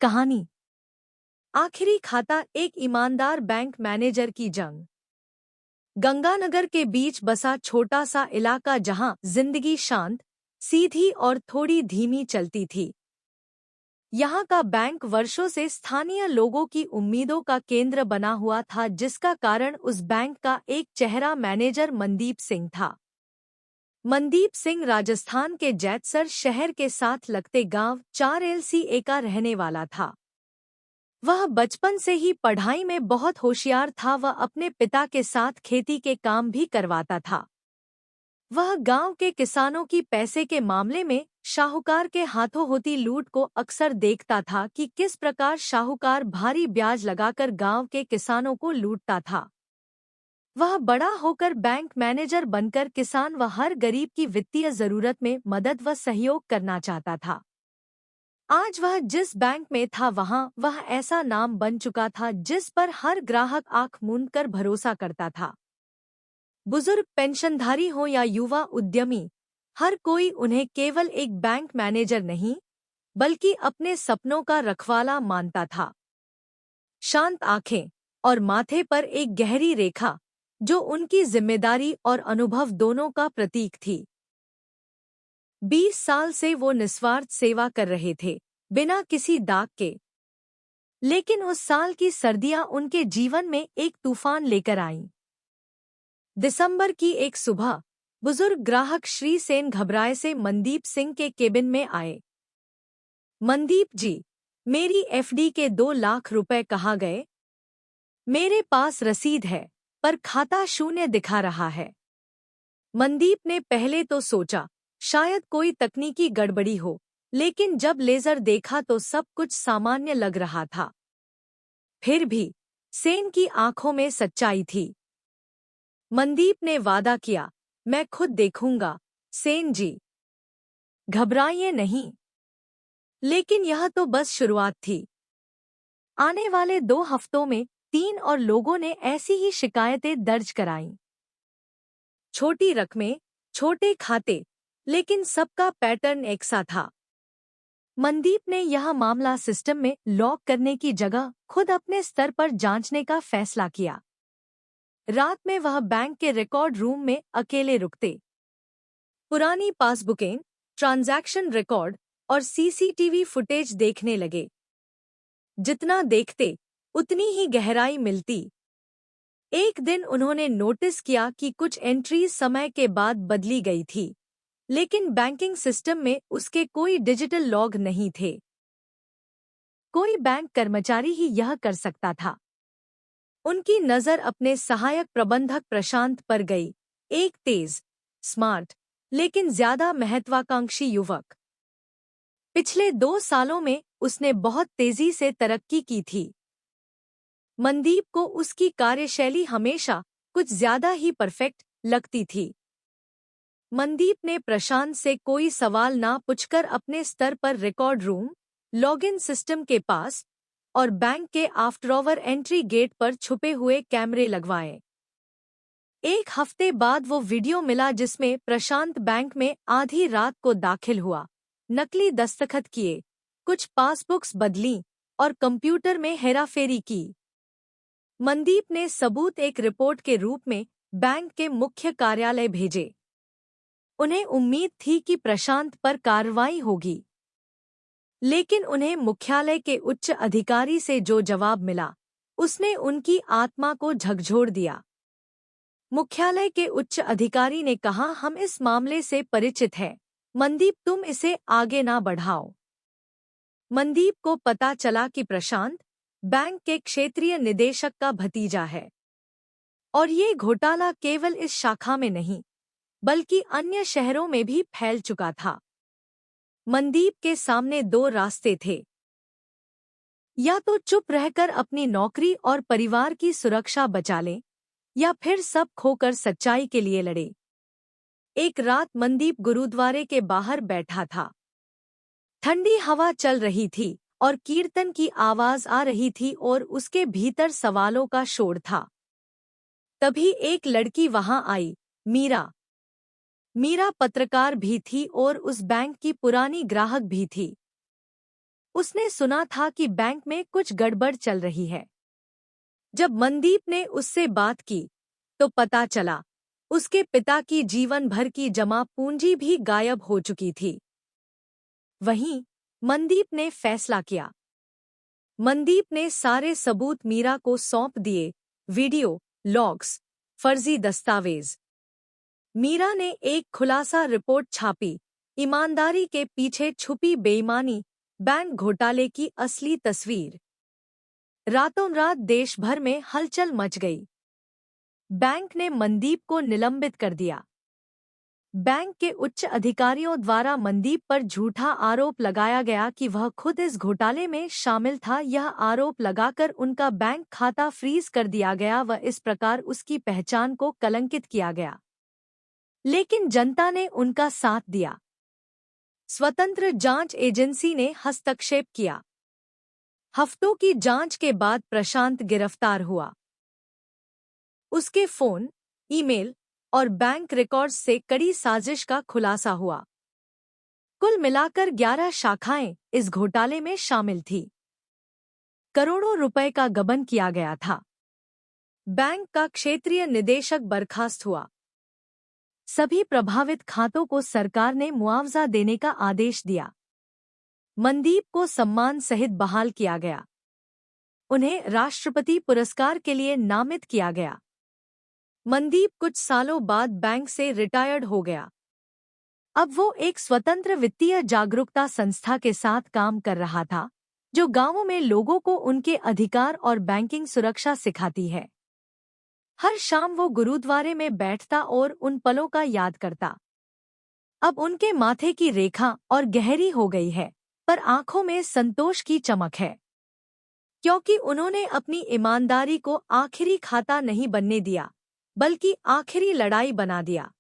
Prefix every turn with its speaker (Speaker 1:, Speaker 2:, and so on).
Speaker 1: कहानी। आखिरी खाता, एक ईमानदार बैंक मैनेजर की जंग। गंगानगर के बीच बसा छोटा सा इलाका जहां जिंदगी शांत, सीधी और थोड़ी धीमी चलती थी। यहाँ का बैंक वर्षों से स्थानीय लोगों की उम्मीदों का केंद्र बना हुआ था, जिसका कारण उस बैंक का एक चेहरा मैनेजर मनदीप सिंह था। मनदीप सिंह राजस्थान के जैतसर शहर के साथ लगते गांव 4 LCA का रहने वाला था। वह बचपन से ही पढ़ाई में बहुत होशियार था। वह अपने पिता के साथ खेती के काम भी करवाता था। वह गांव के किसानों की पैसे के मामले में शाहूकार के हाथों होती लूट को अक्सर देखता था कि किस प्रकार शाहूकार भारी ब्याज लगाकर गांव के किसानों को लूटता था। वह बड़ा होकर बैंक मैनेजर बनकर किसान व हर गरीब की वित्तीय जरूरत में मदद व सहयोग करना चाहता था। आज वह जिस बैंक में था वहां वह ऐसा नाम बन चुका था जिस पर हर ग्राहक आंख मूंद कर भरोसा करता था। बुजुर्ग, पेंशनधारी हो या युवा उद्यमी, हर कोई उन्हें केवल एक बैंक मैनेजर नहीं बल्कि अपने सपनों का रखवाला मानता था। शांत आंखें और माथे पर एक गहरी रेखा जो उनकी जिम्मेदारी और अनुभव दोनों का प्रतीक थी। 20 साल से वो निस्वार्थ सेवा कर रहे थे, बिना किसी दाग के। लेकिन उस साल की सर्दियां उनके जीवन में एक तूफान लेकर आईं। दिसंबर की एक सुबह बुजुर्ग ग्राहक श्री सेन घबराए से मनदीप सिंह के केबिन में आए। मनदीप जी, मेरी FD के 2 लाख रुपए कहाँ गए? मेरे पास रसीद है, पर खाता शून्य दिखा रहा है। मनदीप ने पहले तो सोचा शायद कोई तकनीकी गड़बड़ी हो, लेकिन जब लेजर देखा तो सब कुछ सामान्य लग रहा था। फिर भी सेन की आंखों में सच्चाई थी। मनदीप ने वादा किया, मैं खुद देखूंगा सेन जी, घबराइए नहीं। लेकिन यह तो बस शुरुआत थी। आने वाले 2 हफ्तों में 3 और लोगों ने ऐसी ही शिकायतें दर्ज कराईं। छोटी रकमें, छोटे खाते, लेकिन सबका पैटर्न एक सा था। मनदीप ने यह मामला सिस्टम में लॉक करने की जगह खुद अपने स्तर पर जांचने का फैसला किया। रात में वह बैंक के रिकॉर्ड रूम में अकेले रुकते। पुरानी पासबुकें, ट्रांजैक्शन रिकॉर्ड और CCTV फुटेज देखने लगे। जितना देखते उतनी ही गहराई मिलती। एक दिन उन्होंने नोटिस किया कि कुछ एंट्रीज समय के बाद बदली गई थी, लेकिन बैंकिंग सिस्टम में उसके कोई डिजिटल लॉग नहीं थे। कोई बैंक कर्मचारी ही यह कर सकता था। उनकी नज़र अपने सहायक प्रबंधक प्रशांत पर गई, एक तेज, स्मार्ट, लेकिन ज्यादा महत्वाकांक्षी युवक। पिछले 2 सालों में उसने बहुत तेजी से तरक्की की थी। मनदीप को उसकी कार्यशैली हमेशा कुछ ज्यादा ही परफेक्ट लगती थी। मनदीप ने प्रशांत से कोई सवाल ना पूछकर अपने स्तर पर रिकॉर्ड रूम, लॉगिन सिस्टम के पास और बैंक के आफ्टर एंट्री गेट पर छुपे हुए कैमरे लगवाए। 1 हफ्ते बाद वो वीडियो मिला जिसमें प्रशांत बैंक में आधी रात को दाखिल हुआ, नकली दस्तखत किए, कुछ पासबुक्स बदलीं और कंप्यूटर में हेराफेरी की। मनदीप ने सबूत एक रिपोर्ट के रूप में बैंक के मुख्य कार्यालय भेजे। उन्हें उम्मीद थी कि प्रशांत पर कार्रवाई होगी, लेकिन उन्हें मुख्यालय के उच्च अधिकारी से जो जवाब मिला उसने उनकी आत्मा को झकझोर दिया। मुख्यालय के उच्च अधिकारी ने कहा, हम इस मामले से परिचित हैं, मनदीप तुम इसे आगे ना बढ़ाओ। मनदीप को पता चला कि प्रशांत बैंक के क्षेत्रीय निदेशक का भतीजा है और ये घोटाला केवल इस शाखा में नहीं बल्कि अन्य शहरों में भी फैल चुका था। मनदीप के सामने 2 रास्ते थे, या तो चुप रहकर अपनी नौकरी और परिवार की सुरक्षा बचा लें या फिर सब खोकर सच्चाई के लिए लड़े। एक रात मनदीप गुरुद्वारे के बाहर बैठा था। ठंडी हवा चल रही थी और कीर्तन की आवाज आ रही थी और उसके भीतर सवालों का शोर था। तभी एक लड़की वहां आई, मीरा। मीरा पत्रकार भी थी और उस बैंक की पुरानी ग्राहक भी थी। उसने सुना था कि बैंक में कुछ गड़बड़ चल रही है। जब मनदीप ने उससे बात की तो पता चला उसके पिता की जीवन भर की जमा पूंजी भी गायब हो चुकी थी। वहीं मनदीप ने फैसला किया। मनदीप ने सारे सबूत मीरा को सौंप दिए, वीडियो, लॉग्स, फर्जी दस्तावेज। मीरा ने एक खुलासा रिपोर्ट छापी, ईमानदारी के पीछे छुपी बेईमानी, बैंक घोटाले की असली तस्वीर। रातों रात देश भर में हलचल मच गई। बैंक ने मनदीप को निलंबित कर दिया। बैंक के उच्च अधिकारियों द्वारा मनदीप पर झूठा आरोप लगाया गया कि वह खुद इस घोटाले में शामिल था। यह आरोप लगाकर उनका बैंक खाता फ्रीज कर दिया गया व इस प्रकार उसकी पहचान को कलंकित किया गया। लेकिन जनता ने उनका साथ दिया। स्वतंत्र जांच एजेंसी ने हस्तक्षेप किया। हफ्तों की जांच के बाद प्रशांत गिरफ्तार हुआ। उसके फोन, ईमेल और बैंक रिकॉर्ड्स से कड़ी साजिश का खुलासा हुआ। कुल मिलाकर 11 शाखाएं इस घोटाले में शामिल थी। करोड़ों रुपए का गबन किया गया था। बैंक का क्षेत्रीय निदेशक बर्खास्त हुआ। सभी प्रभावित खातों को सरकार ने मुआवजा देने का आदेश दिया। मनदीप को सम्मान सहित बहाल किया गया। उन्हें राष्ट्रपति पुरस्कार के लिए नामित किया गया। मनदीप कुछ सालों बाद बैंक से रिटायर्ड हो गया। अब वो एक स्वतंत्र वित्तीय जागरूकता संस्था के साथ काम कर रहा था, जो गांवों में लोगों को उनके अधिकार और बैंकिंग सुरक्षा सिखाती है। हर शाम वो गुरुद्वारे में बैठता और उन पलों का याद करता। अब उनके माथे की रेखा और गहरी हो गई है, पर आंखों में संतोष की चमक है, क्योंकि उन्होंने अपनी ईमानदारी को आखिरी खाता नहीं बनने दिया, बल्कि आखिरी लड़ाई बना दिया।